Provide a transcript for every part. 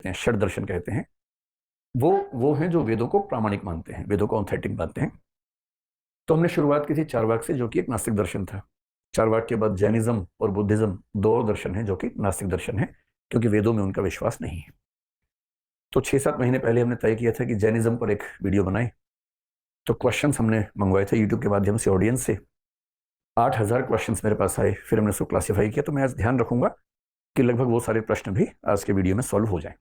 कहते हैं, षड दर्शन कहते हैं, वो हैं जो वेदों को प्रामाणिक मानते हैं, वेदों को ऑथेंटिक मानते हैं। तो हमने शुरुआत की थी चारवाक से, जो कि एक नास्तिक दर्शन था। चारवाक के बाद जैनिज्म और बुद्धिज्म, दो और दर्शन हैं जो कि नास्तिक दर्शन है, क्योंकि वेदों में उनका विश्वास नहीं है। तो 6-7 महीने पहले हमने तय किया था कि जैनिज्म पर एक वीडियो बनाए। तो क्वेश्चंस हमने मंगवाए थे यूट्यूब के माध्यम से ऑडियंस से। 8,000 क्वेश्चंस मेरे पास आए, फिर हमने उसको क्लासीफाई किया। तो मैं आज ध्यान रखूंगा कि लगभग वो सारे प्रश्न भी आज के वीडियो में सॉल्व हो जाएं।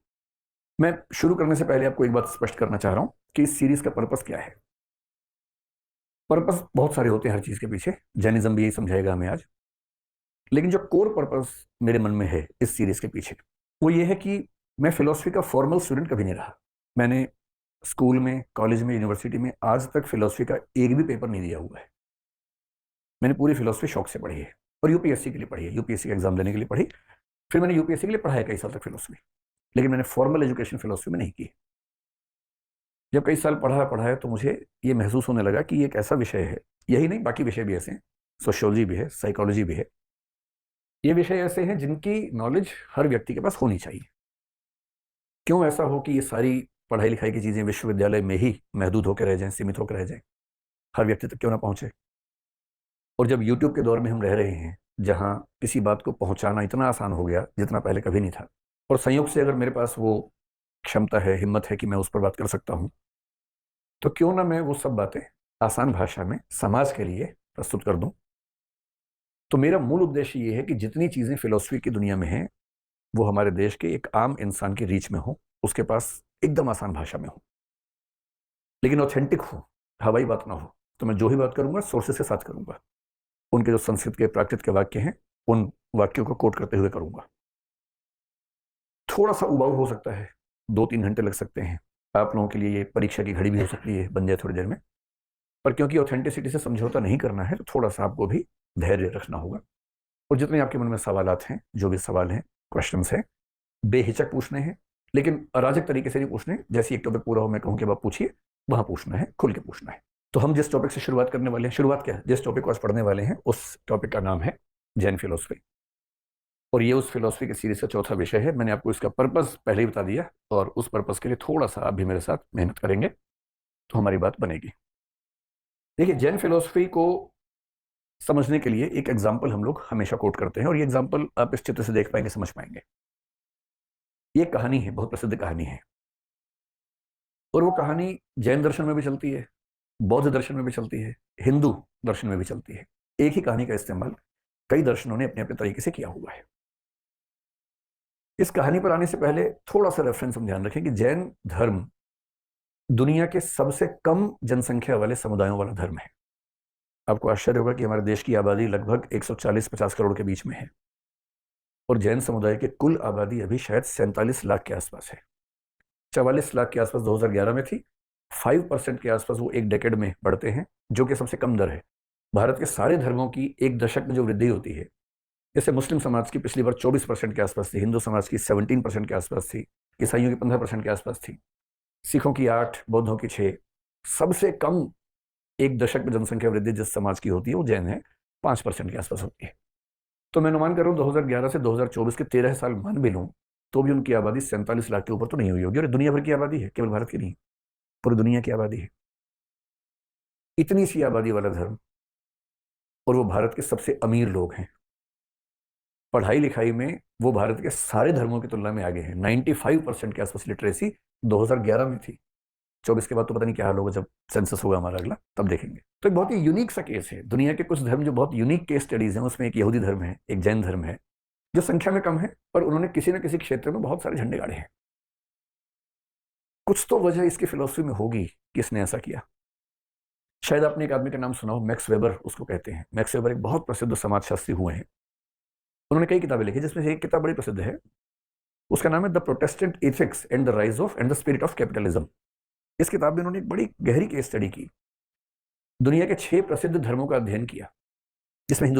मैं शुरू करने से पहले आपको एक बात स्पष्ट करना चाह रहा हूं कि इस सीरीज का पर्पस क्या है। पर्पस बहुत सारे होते हैं हर चीज के पीछे, जैनिज्म भी यही समझाएगा हमें आज। लेकिन जो कोर पर्पस मेरे मन में है इस सीरीज के पीछे, वो ये है कि मैं फिलोसफी का फॉर्मल स्टूडेंट कभी नहीं रहा। मैंने स्कूल में, कॉलेज में, यूनिवर्सिटी में आज तक फिलोसफी का एक भी पेपर नहीं दिया हुआ है। मैंने पूरी फिलोसफी शौक से पढ़ी है, और यूपीएससी के लिए पढ़ी है, यूपीएससी का एग्जाम देने के लिए पढ़ी। फिर मैंने यूपीएससी के लिए पढ़ा है कई साल तक फिलोसफी, लेकिन मैंने फॉर्मल एजुकेशन फिलोसफी में नहीं की। जब कई साल पढ़ा है तो मुझे ये महसूस होने लगा कि ये एक ऐसा विषय है, यही नहीं बाकी विषय भी ऐसे हैं, सोशियोलॉजी भी है, साइकोलॉजी भी है, ये विषय ऐसे हैं जिनकी नॉलेज हर व्यक्ति के पास होनी चाहिए। क्यों ऐसा हो कि ये सारी पढ़ाई लिखाई की चीजें विश्वविद्यालय में ही महदूद होकर रह जाएं, सीमित होकर रह जाएं, हर व्यक्ति तक क्यों ना पहुंचे। और जब यूट्यूब के दौर में हम रह रहे हैं, जहां किसी बात को पहुंचाना इतना आसान हो गया जितना पहले कभी नहीं था, और संयोग से अगर मेरे पास वो क्षमता है, हिम्मत है कि मैं उस पर बात कर सकता हूं, तो क्यों ना मैं वो सब बातें आसान भाषा में समाज के लिए प्रस्तुत कर दूं। तो मेरा मूल उद्देश्य ये है कि जितनी चीजें फिलोसफी की दुनिया में हैं, वो हमारे देश के एक आम इंसान की रीच में हो, उसके पास एकदम आसान भाषा में हो, लेकिन ऑथेंटिक हो, हवाई बात ना हो। तो मैं जो ही बात करूंगा सोर्सेस के साथ करूंगा, उनके जो संस्कृत के, प्राकृत के वाक्य हैं, उन वाक्यों को कोट करते हुए करूंगा। थोड़ा सा उबाऊ हो सकता है, 2-3 घंटे लग सकते हैं, आप लोगों के लिए ये परीक्षा की घड़ी भी हो सकती है, बन जाए थोड़ी देर में। पर क्योंकि ऑथेंटिसिटी से समझौता नहीं करना है, तो थोड़ा सा आपको भी धैर्य रखना होगा। और जितने आपके मन में सवालात हैं, जो भी सवाल हैं, क्वेश्चंस हैं, बेहिचक पूछने हैं, लेकिन अराजक तरीके से नहीं पूछने। जैसे एक टॉपिक पूरा हो मैं कहूं कि आप पूछिए, वहां पूछना है, खुल के पूछना है। तो हम जिस टॉपिक से शुरुआत करने वाले हैं, शुरुआत क्या है, जिस टॉपिक को आज पढ़ने वाले हैं, उस टॉपिक का नाम है जैन फिलोसफी। और ये उस फिलोसफी की सीरीज का चौथा विषय है। मैंने आपको इसका पर्पस पहले ही बता दिया, और उस पर्पस के लिए थोड़ा सा आप भी मेरे साथ मेहनत करेंगे तो हमारी बात बनेगी। देखिए, जैन फिलोसफी को समझने के लिए एक एग्जाम्पल हम लोग हमेशा कोट करते हैं, और ये एग्जाम्पल आप इस चित्र से देख पाएंगे, समझ पाएंगे। ये कहानी है, बहुत प्रसिद्ध कहानी है, और वो कहानी जैन दर्शन में भी चलती है, बौद्ध दर्शन में भी चलती है, हिंदू दर्शन में भी चलती है। एक ही कहानी का इस्तेमाल कई दर्शनों ने अपने अपने तरीके से किया हुआ है। इस कहानी पर आने से पहले थोड़ा सा रेफरेंस हम ध्यान रखें कि जैन धर्म दुनिया के सबसे कम जनसंख्या वाले समुदायों वाला धर्म है। आपको आश्चर्य होगा कि हमारे देश की आबादी लगभग 140-50 करोड़ के बीच में है, और जैन समुदाय की कुल आबादी अभी शायद 47 लाख के आसपास है। 44 लाख के आसपास 2011 में थी। 5% के आसपास वो एक डेकेड में बढ़ते हैं, जो कि सबसे कम दर है। भारत के सारे धर्मों की एक दशक में जो वृद्धि होती है, जैसे मुस्लिम समाज की पिछली बार 24% के आसपास थी, हिंदू समाज की 17% के आसपास थी, ईसाइयों की 15% के आसपास थी, सिखों की 8, बौद्धों की 6। सबसे कम एक दशक में जनसंख्या वृद्धि जिस समाज की होती है वो जैन है, 5% के आसपास होती है। तो मैं अनुमान कर रहा हूँ 2011 से 2024 के 13 साल मान भी लूँ, तो भी उनकी आबादी 47 लाख के ऊपर तो नहीं हुई होगी। और दुनिया भर की आबादी है, केवल भारत की नहीं, पूरी दुनिया की आबादी है। इतनी सी आबादी वाला धर्म, और वो भारत के सबसे अमीर लोग हैं। पढ़ाई लिखाई में वो भारत के सारे धर्मों की तुलना में आगे हैं। 95% के आसपास लिटरेसी 2011 में थी। 24 के बाद तो पता नहीं क्या हाल होगा, जब सेंसस होगा हमारा अगला, तब देखेंगे। तो एक बहुत ही यूनिक सा केस है। दुनिया के कुछ धर्म जो बहुत यूनिक केस स्टडीज हैं, उसमें एक यहूदी धर्म है, एक जैन धर्म है, जो संख्या में कम है, पर उन्होंने किसी न किसी क्षेत्र में बहुत सारे झंडे गाड़े हैं। कुछ तो वजह इसकी फिलोसफी में होगी कि इसने ऐसा किया। शायद आपने एक आदमी का नाम सुना हो, मैक्स वेबर उसको कहते हैं। मैक्स वेबर एक बहुत प्रसिद्ध समाजशास्त्री हुए हैं। उन्होंने कई किताबें लिखी, जिसमें से एक किताब बड़ी प्रसिद्ध है, उसका नाम है the Protestant ethics and the rise of and the spirit of capitalism. इस किताब में उन्होंने एक बड़ी गहरी केस स्टडी की, दुनिया के 6 प्रसिद्ध धर्मों का अध्ययन किया, जिसमें हिंदू